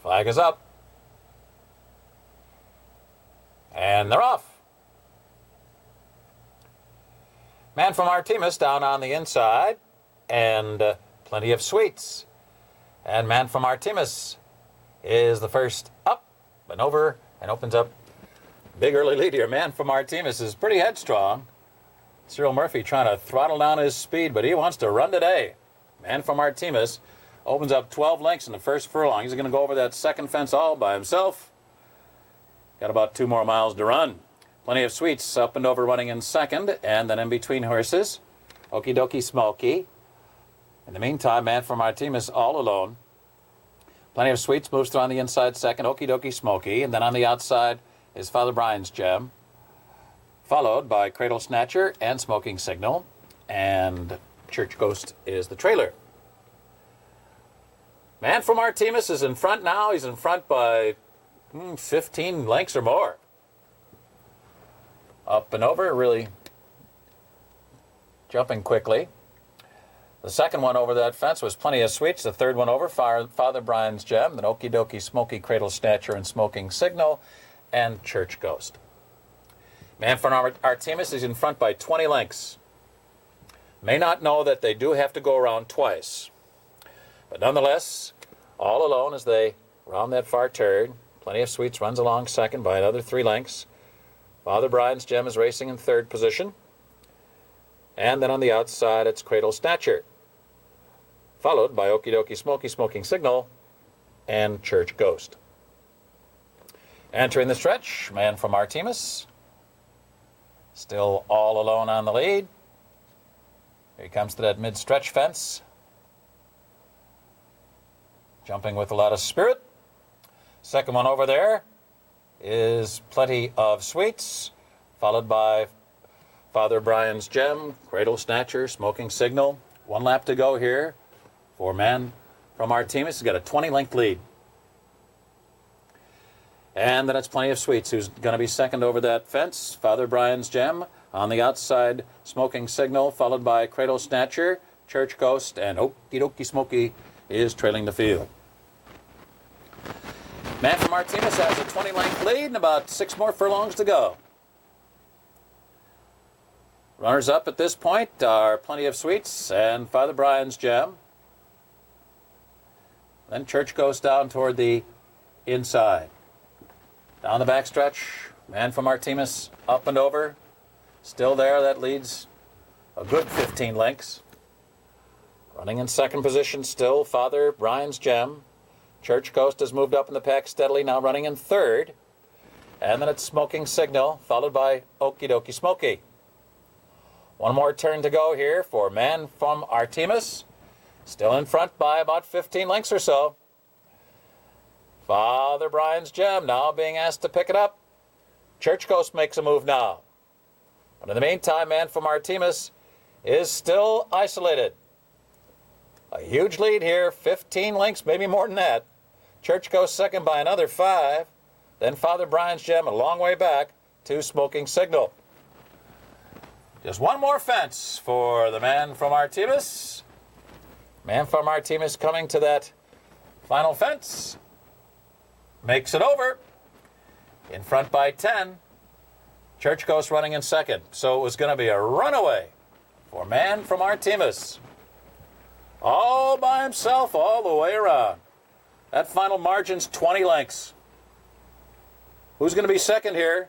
Flag is up. And they're off. Man from Artemis down on the inside, and Plenty of Sweets. And Man from Artemis is the first up and over and opens up. Big early lead here. Man from Artemis is pretty headstrong. Cyril Murphy trying to throttle down his speed, but he wants to run today. Man from Artemis opens up 12 lengths in the first furlong. He's going to go over that second fence all by himself. Got about 2 more miles to run. Plenty of Sweets up and over running in second, and then in between horses, Okie Dokie Smoky. In the meantime, Man from Artemis all alone. Plenty of Sweets moves through on the inside second, Okie Dokie Smoky, and then on the outside is Father Brian's Gem, followed by Cradle Snatcher and Smoking Signal, and Church Ghost is the trailer. Man from Artemis is in front now. He's in front by 15 lengths or more. Up and over, really jumping quickly. The second one over that fence was Plenty of Sweets. The third one over, Father Brian's Gem, then Okie Dokie Smoky, Cradle Snatcher, and Smoking Signal, and Church Ghost. Man from Artemis is in front by 20 lengths. May not know that they do have to go around twice. But nonetheless, all alone as they round that far turn. Plenty of Sweets runs along second by another 3 lengths. Father Brian's Gem is racing in third position. And then on the outside, it's Cradle Snatcher, followed by Okie Dokie Smoky, Smoking Signal, and Church Ghost. Entering the stretch, Man from Artemis, still all alone on the lead. Here he comes to that mid-stretch fence, jumping with a lot of spirit. Second one over there is Plenty of Sweets, followed by Father Brian's Gem, Cradle Snatcher, Smoking Signal. 1 lap to go here for Man from Artemis. He's got a 20-length lead. And then it's Plenty of Sweets, who's going to be second over that fence. Father Brian's Gem on the outside, Smoking Signal, followed by Cradle Snatcher, Church Ghost, and Okie Dokie Smoky is trailing the field. Man from Artemis has a 20-length lead and about 6 more furlongs to go. Runners up at this point are Plenty of Sweets and Father Brian's Gem. Then Church Ghost down toward the inside. Down the backstretch, Man from Artemis up and over. Still there, that leads a good 15 lengths. Running in second position still, Father Brian's Gem. Church Ghost has moved up in the pack steadily, now running in third. And then it's Smoking Signal, followed by Okie Dokie Smoky. 1 more turn to go here for Man from Artemis. Still in front by about 15 lengths or so. Father Brian's Gem now being asked to pick it up. Church Ghost makes a move now. But in the meantime, Man from Artemis is still isolated. A huge lead here, 15 lengths, maybe more than that. Church Ghost second by another 5. Then Father Brian's Gem a long way back to Smoking Signal. Just 1 more fence for the Man from Artemis. Man from Artemis coming to that final fence. Makes it over. In front by 10. Church Ghost running in second. So it was going to be a runaway for Man from Artemis. All by himself all the way around. That final margin's 20 lengths. Who's going to be second here?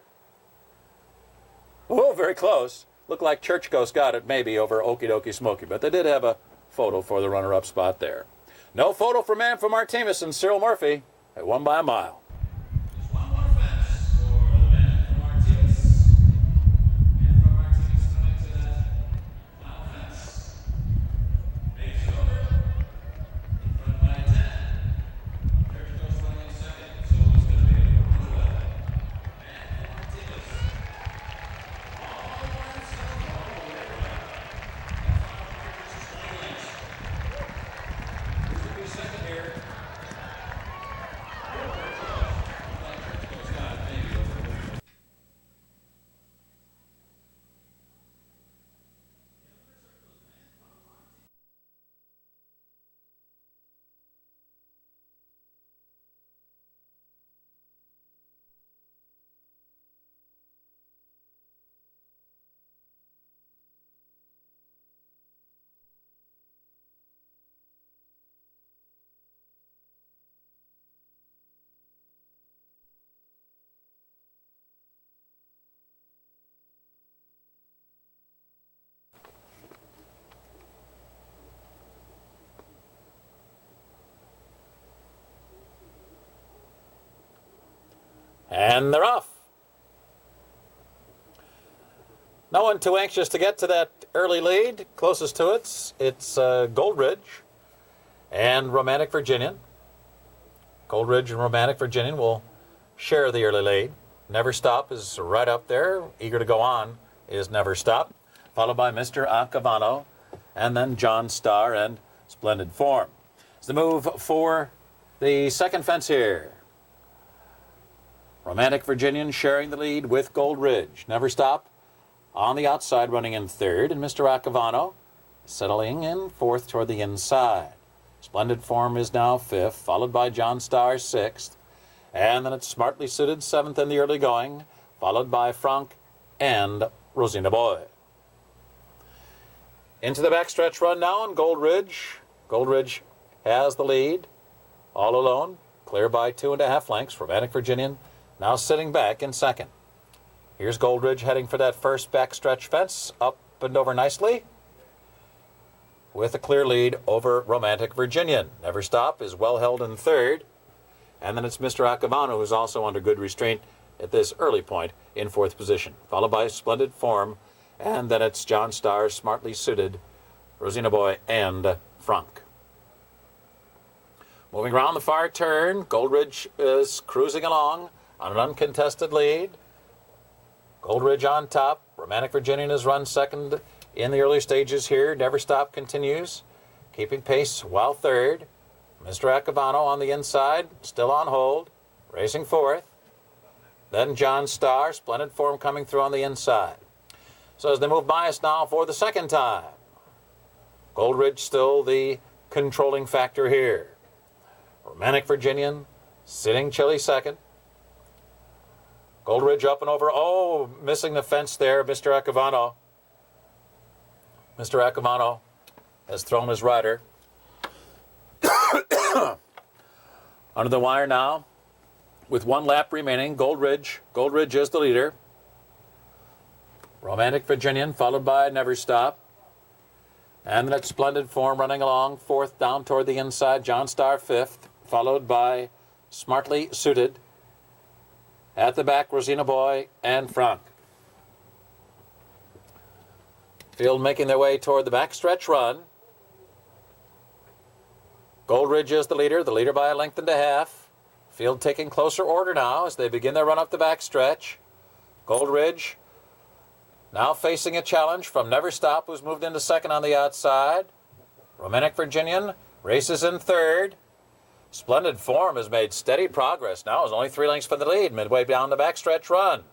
Oh, very close. Looked like Church Ghost got it maybe over Okie Dokie Smoky, but they did have a photo for the runner-up spot there. No photo for Man from Artemis and Cyril Murphy. They won by a mile. Just 1 more fence for the Man from Artemis. Man from Artemis coming to that final fence. Makes it over. In front by 10. Church Ghost running in second, so it's going to be a runaway. Man from Artemis. All by himself, all the way around. That final margin is 20 lengths. Who's going to be second here? And they're off. No one too anxious to get to that early lead. Closest to it's Gold Ridge and Romantic Virginian. Gold Ridge and Romantic Virginian will share the early lead. Never Stop is right up there. Eager to Go On is Never Stop, followed by Mr. Acavano, and then John Starr and Splendid Form. It's the move for the second fence here. Romantic Virginian sharing the lead with Gold Ridge. Never Stop on the outside, running in third, and Mr. Acavano settling in fourth toward the inside. Splendid Form is now fifth, followed by John Starr sixth, and then it's Smartly Suited seventh in the early going, followed by Frank and Rosina Boy. Into the backstretch run now on Gold Ridge. Gold Ridge has the lead, all alone, clear by 2.5 lengths. Romantic Virginian now sitting back in second. Here's Gold Ridge heading for that first backstretch fence, up and over nicely, with a clear lead over Romantic Virginian. Never Stop is well held in third, and then it's Mr. Acavano, who's also under good restraint at this early point in fourth position, followed by Splendid Form, and then it's John Starr, Smartly Suited, Rosina Boy, and Frank. Moving around the far turn, Gold Ridge is cruising along on an uncontested lead. Gold Ridge on top. Romantic Virginian has run second in the early stages here. Never Stop continues, keeping pace while third. Mr. Acavano on the inside, still on hold, racing fourth. Then John Starr, Splendid Form coming through on the inside. So as they move by us now for the second time, Gold Ridge still the controlling factor here. Romantic Virginian sitting chilly second. Gold Ridge up and over. Oh, missing the fence there, Mr. Acavano. Mr. Acavano has thrown his rider. Under the wire now, with 1 lap remaining. Gold Ridge is the leader. Romantic Virginian followed by Never Stop. And then it's Splendid Form running along fourth down toward the inside. John Starr fifth, followed by Smartly Suited. At the back, Rosina Boy and Frank. Field making their way toward the backstretch run. Gold Ridge is the leader by 1.5 lengths. Field taking closer order now as they begin their run up the backstretch. Gold Ridge now facing a challenge from Never Stop, who's moved into second on the outside. Romantic Virginian races in third. Splendid Form has made steady progress. Now is only 3 lengths from the lead midway down the backstretch run.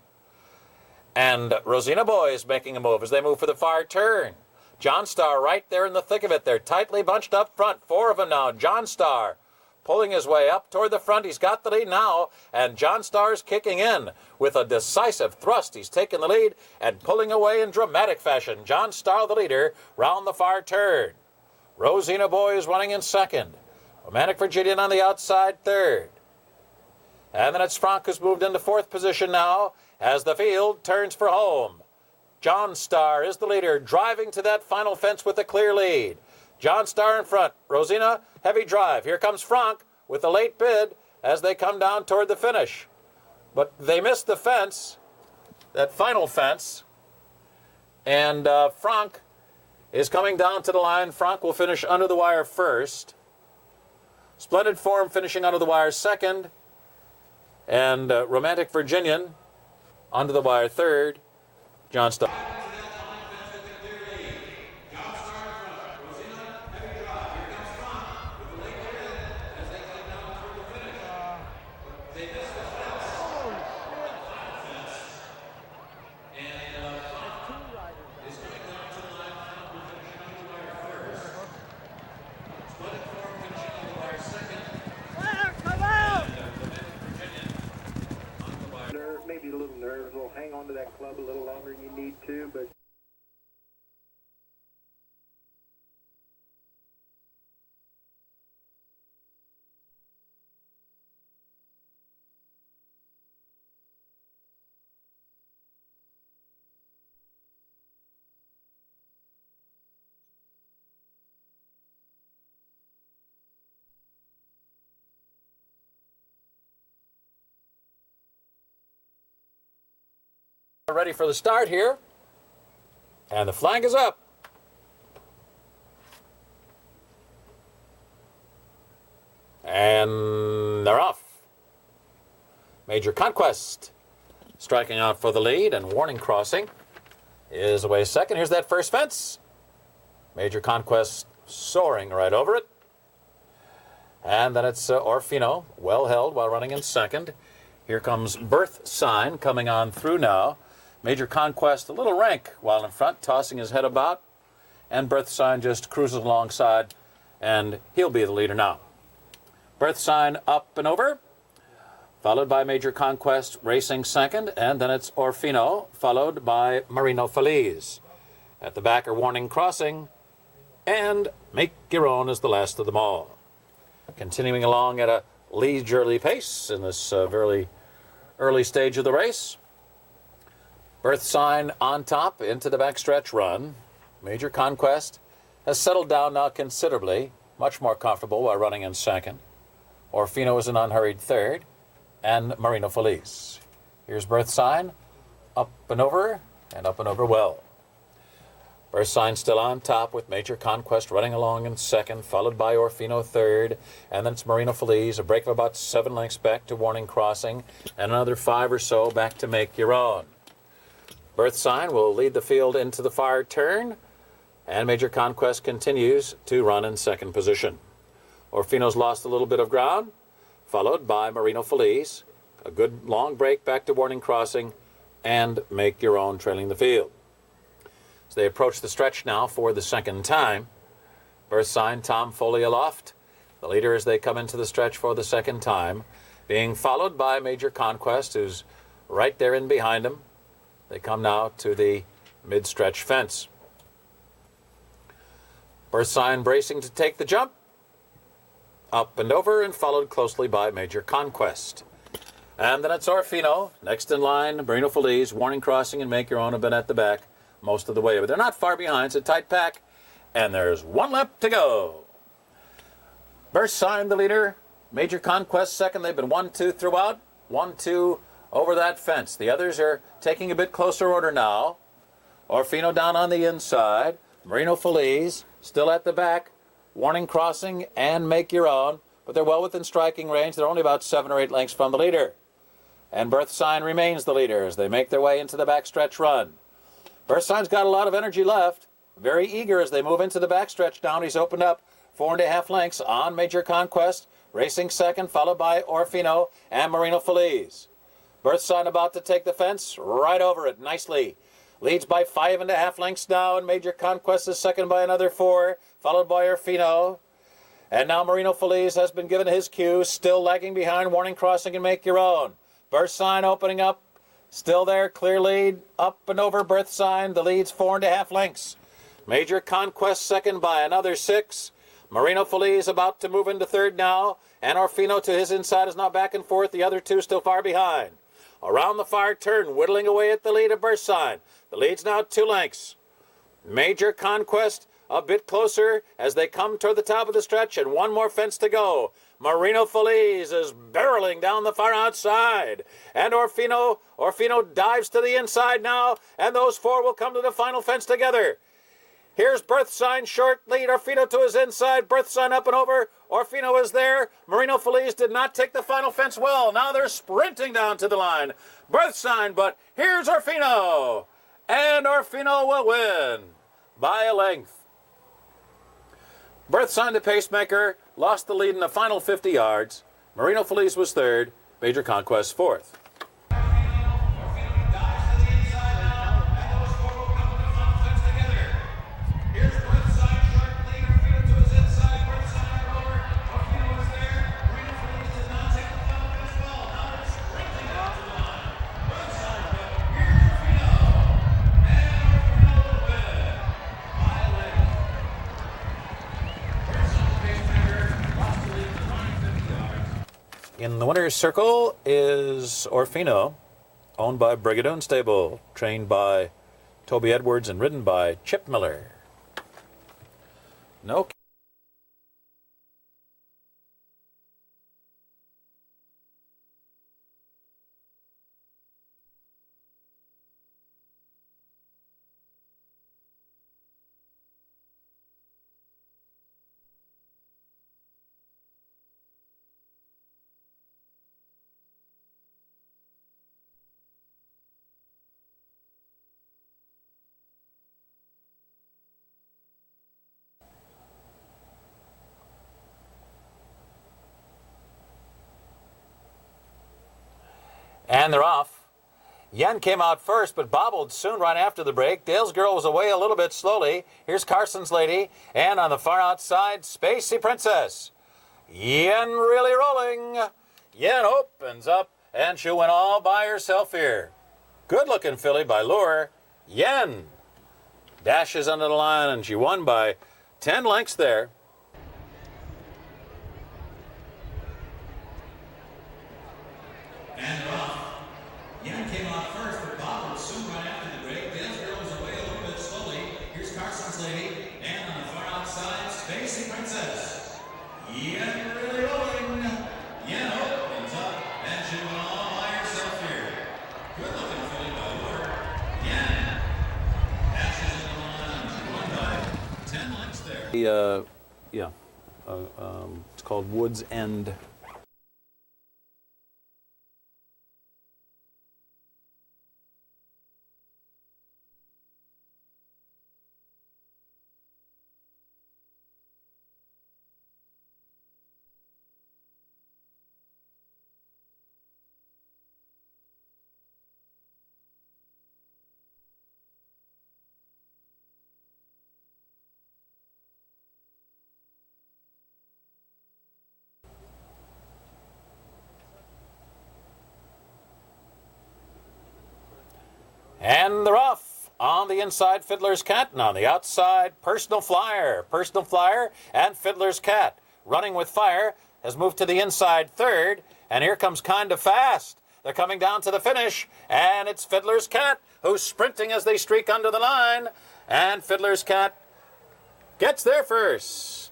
And Rosina Boy is making a move as they move for the far turn. John Starr right there in the thick of it. They're tightly bunched up front. 4 of them now. John Starr pulling his way up toward the front. He's got the lead now, and John Starr's kicking in with a decisive thrust. He's taken the lead and pulling away in dramatic fashion. John Starr, the leader, round the far turn. Rosina Boy is running in second. Romantic Virginian on the outside, third. And then it's Frank who's moved into fourth position now as the field turns for home. John Starr is the leader, driving to that final fence with a clear lead. John Starr in front. Rosina, heavy drive. Here comes Frank with a late bid as they come down toward the finish. But they missed the fence, that final fence. And Frank is coming down to the line. Frank will finish under the wire first. Splendid Form finishing under the wire second. And Romantic Virginian under the wire third. John Starr. Maybe a little nerves will hang on to that club a little longer than you need to, but ready for the start here. And the flag is up. And they're off. Major Conquest striking out for the lead, and Warning Crossing is away second. Here's that first fence. Major Conquest soaring right over it. And then it's Orfino, well held while running in second. Here comes Birth Sign coming on through now. Major Conquest a little rank while in front, tossing his head about. And Birth Sign just cruises alongside, and he'll be the leader now. Birth Sign up and over, followed by Major Conquest racing second, and then it's Orfino, followed by Marino Feliz. At the back are Warning Crossing, and Make Your Own is the last of them all. Continuing along at a leisurely pace in this very early stage of the race. Birth Sign on top into the backstretch run. Major Conquest has settled down now considerably, much more comfortable while running in second. Orfino is an unhurried third, and Marino Feliz. Here's Birth Sign, up and over well. Birth Sign still on top with Major Conquest running along in second, followed by Orfino third, and then it's Marino Feliz, a break of about 7 lengths back to Warning Crossing, and another 5 or so back to Make Your Own. Birth Sign will lead the field into the far turn, and Major Conquest continues to run in second position. Orfino's lost a little bit of ground, followed by Marino Feliz, a good long break back to Warning Crossing, and Make Your Own trailing the field. As they approach the stretch now for the second time, Birth Sign, Tom Foley aloft, the leader as they come into the stretch for the second time, being followed by Major Conquest, who's right there in behind him. They come now to the mid-stretch fence. Birth Sign bracing to take the jump. Up and over, and followed closely by Major Conquest. And then it's Orfino, next in line, Marino Feliz, Warning Crossing, and Make Your Own have been at the back most of the way. But they're not far behind, it's a tight pack, and there's 1 lap to go. Birth Sign, the leader. Major Conquest second. They've been 1-2 throughout. 1-2 over that fence. The others are taking a bit closer order now. Orfino down on the inside. Marino Feliz still at the back. Warning Crossing and Make Your Own, but they're well within striking range. They're only about 7 or 8 lengths from the leader. And Birth Sign remains the leader as they make their way into the backstretch run. Birth Sign's got a lot of energy left. Very eager as they move into the backstretch down. He's opened up 4.5 lengths on Major Conquest, racing second, followed by Orfino and Marino Feliz. Birth Sign about to take the fence, right over it nicely. Leads by 5.5 lengths now, and Major Conquest is second by another 4, followed by Orfino. And now Marino Feliz has been given his cue, still lagging behind Warning Crossing and Make Your Own. Birth Sign opening up, still there, clear lead, up and over Birth Sign. The lead's 4.5 lengths. Major Conquest second by another 6. Marino Feliz about to move into third now, and Orfino to his inside is now back and forth. The other 2 still far behind. Around the far turn, whittling away at the lead of Birth Sign. The lead's now 2 lengths. Major Conquest a bit closer as they come toward the top of the stretch, and 1 more fence to go. Marino Feliz is barreling down the far outside. And Orfino dives to the inside now, and those 4 will come to the final fence together. Here's Birth Sign, short lead. Orfino to his inside. Birth Sign up and over. Orfino is there. Marino Feliz did not take the final fence well. Now they're sprinting down to the line. Birth Sign, but here's Orfino. And Orfino will win by a length. Birth Sign, the pacemaker, lost the lead in the final 50 yards. Marino Feliz was third. Major Conquest fourth. In the winner's circle is Orfino, owned by Brigadoon Stable, trained by Toby Edwards and ridden by Chip Miller. No And they're off. Yen came out first, but bobbled soon right after the break. Dale's Girl was away a little bit slowly. Here's Carson's Lady. And on the far outside, Spacey Princess. Yen really rolling. Yen opens up, and she went all by herself here. Good-looking filly by Lure. Yen dashes under the line, and she won by 10 lengths there. And off. Yen came out first, but bobbled soon right after the break. Dale's Girl was away a little bit slowly. Here's Carson's Lady, and on the far outside, Spacey Princess. Yen really rolling. Yen opens up, and she went all by herself here. Good looking filly by Lure. Yen dashes in the line, won by 10 lengths there. It's called Woods End. And they're off. On the inside, Fiddler's Cat, and on the outside, Personal Flyer. Personal Flyer and Fiddler's Cat. Running with Fire has moved to the inside third, and here comes Kinda Fast. They're coming down to the finish, and it's Fiddler's Cat who's sprinting as they streak under the line, and Fiddler's Cat gets there first.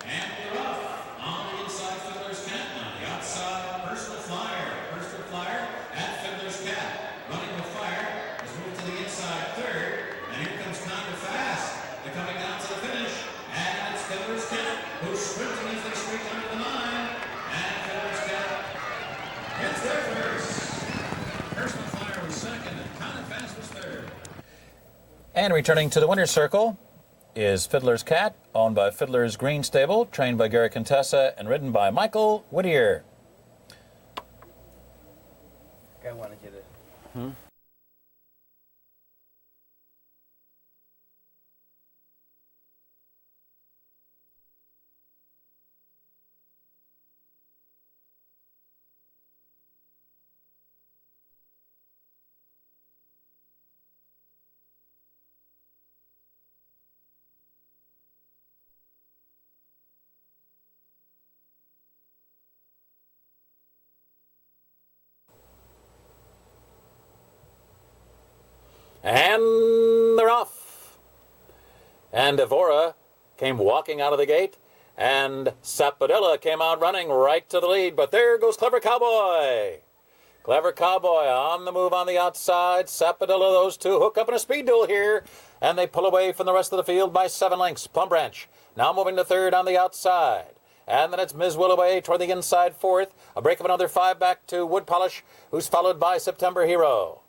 And we're off. On the inside, Fiddler's Cat. And on the outside, Personal Flyer. Personal Flyer at Fiddler's Cat. Running with Fire has moved to the inside third. And here comes Kinda Fast. They're coming down to the finish. And it's Fiddler's Cat who's sprinting as they streak under the line. And Fiddler's Cat gets there first. Personal Flyer was second and Kinda Fast was third. And returning to the winner's circle is Fiddler's Cat, owned by Fiddler's Green Stable, trained by Gary Contessa, and ridden by Michael Whittier. I want to get it. And they're off. And Evora came walking out of the gate, and Sapodilla came out running right to the lead, but there goes Clever Cowboy. Clever Cowboy on the move on the outside. Sapodilla, those two hook up in a speed duel here, and they pull away from the rest of the field by 7 lengths. Plum Branch now moving to third on the outside. And then it's Ms. Willoway toward the inside fourth. A break of another 5 back to Wood Polish, who's followed by September Hero.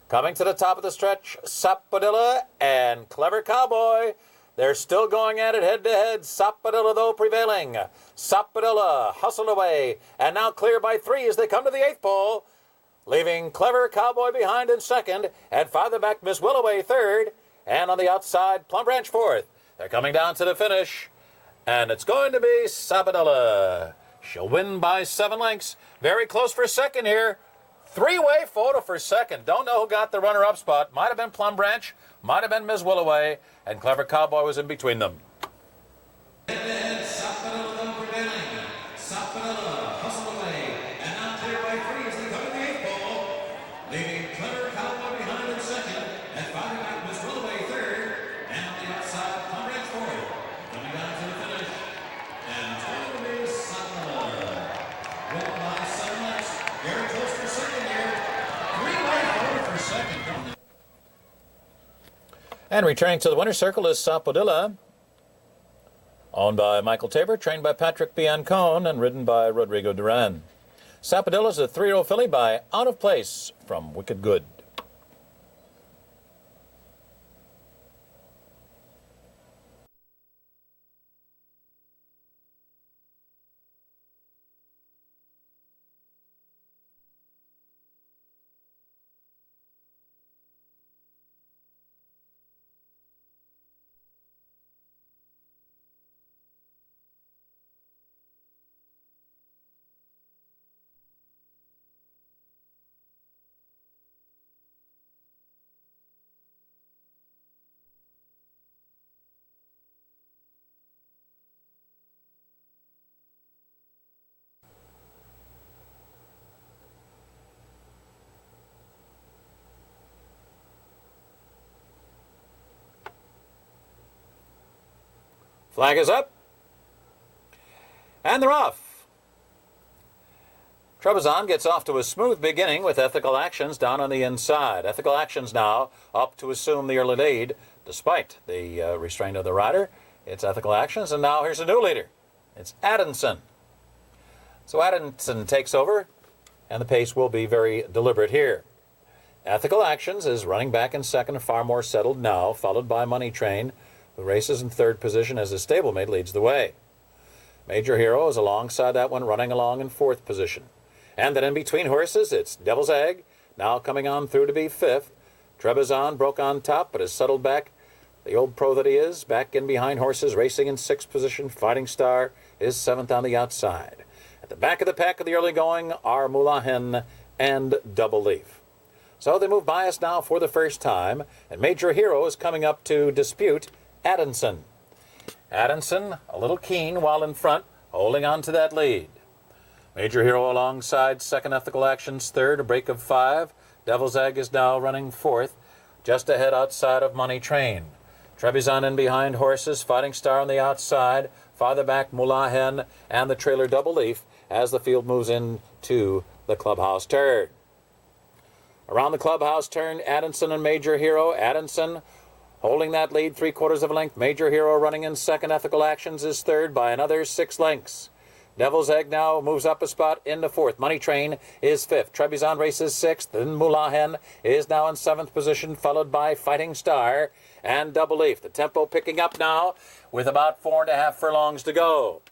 Coming to the top of the stretch, Sapodilla and Clever Cowboy. They're still going at it head-to-head. Sapodilla, though, prevailing. Sapodilla hustled away, and now clear by 3 as they come to the 8th pole, leaving Clever Cowboy behind in second, and farther back, Miss Willoway third, and on the outside, Plum Branch fourth. They're coming down to the finish, and it's going to be Sapodilla. She'll win by 7 lengths. Very close for second here. 3-way photo for second. Don't know who got the runner-up spot. Might have been Plum Branch, might have been Ms. Willoway, and Clever Cowboy was in between them. Head-to-head, Sapodilla prevailing. Sapodilla hustle away, and now clear by 3 as they come to the 8th pole, leaving Clever Cowboy behind in second, and farther back Miss Willoway third, and on the outside, Plum Branch fourth. Coming down to the finish, and it's going to be Sapodilla. Win by 7 lengths. Very close for second here. 3-way photo for second. And returning to the winner's circle is Sapodilla, owned by Michael Tabor, trained by Patrick Biancone, and ridden by Rodrigo Duran. Sapodilla is a 3-year-old filly by Out of Place from Wicked Good. Flag is up. And they're off. Trebizond gets off to a smooth beginning with Ethical Actions down on the inside. Ethical Actions now up to assume the early lead despite the restraint of the rider. It's Ethical Actions, and now here's a new leader. It's Adamson. So Adamson takes over, and the pace will be very deliberate here. Ethical Actions is running back in second, far more settled now, followed by Money Train, who races in third position as his stablemate leads the way. Major Hero is alongside that one, running along in fourth position. And then in between horses, it's Devil's Egg, now coming on through to be fifth. Trebizond broke on top, but has settled back, the old pro that he is, back in behind horses, racing in sixth position. Fighting Star is seventh on the outside. At the back of the pack of the early going are Moulahen and Double Leaf. So they move by us now for the first time, and Major Hero is coming up to dispute Adamson. Adamson, a little keen while in front, holding on to that lead. Major Hero alongside second, Ethical Actions third, a break of 5. Devil's Egg is now running fourth, just ahead outside of Money Train. Trebizond in behind horses, Fighting Star on the outside, farther back Moulahen and the trailer Double Leaf as the field moves into the clubhouse turn. Around the clubhouse turn, Adamson and Major Hero. Adamson holding that lead 3/4 of a length. Major Hero running in second. Ethical Actions is third by another 6 lengths. Devil's Egg now moves up a spot into fourth. Money Train is fifth. Trebizond races sixth. Then Moulahen is now in seventh position, followed by Fighting Star and Double Leaf. The tempo picking up now with about 4.5 furlongs to go.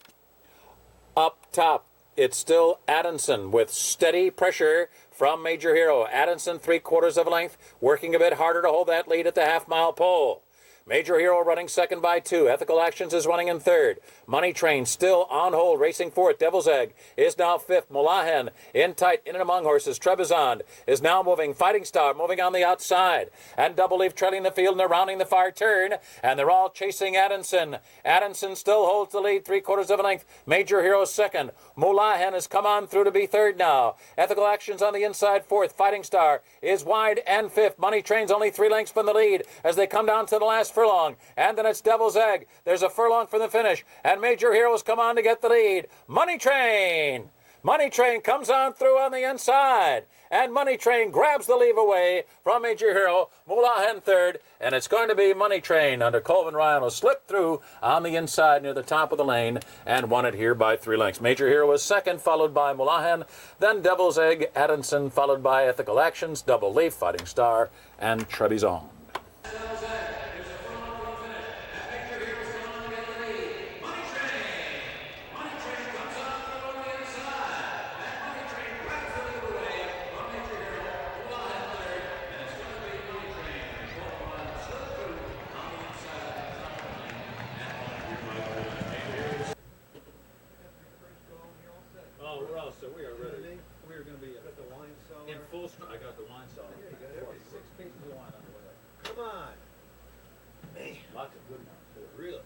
Up top, it's still Adamson with steady pressure from Major Hero. Adamson 3/4 of a length, working a bit harder to hold that lead at the half-mile pole. Major Hero running second by 2. Ethical Actions is running in third. Money Train still on hold, racing fourth. Devil's Egg is now fifth. Moulahen in tight, in and among horses. Trebizond is now moving. Fighting Star moving on the outside. And Double Leaf trailing the field and they're rounding the far turn. And they're all chasing Adamson. Adamson still holds the lead 3/4 of a length. Major Hero second. Moulahen has come on through to be third now. Ethical Actions on the inside fourth. Fighting Star is wide and fifth. Money Train's only 3 lengths from the lead as they come down to the last furlong, and then it's Devil's Egg. There's a furlong from the finish, and Major Heroes come on to get the lead. Money Train! Money Train comes on through on the inside, and Money Train grabs the lead away from Major Hero. Moulahen third, and it's going to be Money Train under Colvin Ryan, who slipped through on the inside near the top of the lane and won it here by 3 lengths. Major Hero was second, followed by Moulahen, then Devil's Egg, Adamson, followed by Ethical Actions, Double Leaf, Fighting Star, and Trebizond. So we are ready. We are going to be in full strength. I got the wine cellar. Yeah, you got everything. 6 pieces of wine on the way. Come on. Man. Lots of good ones. Really?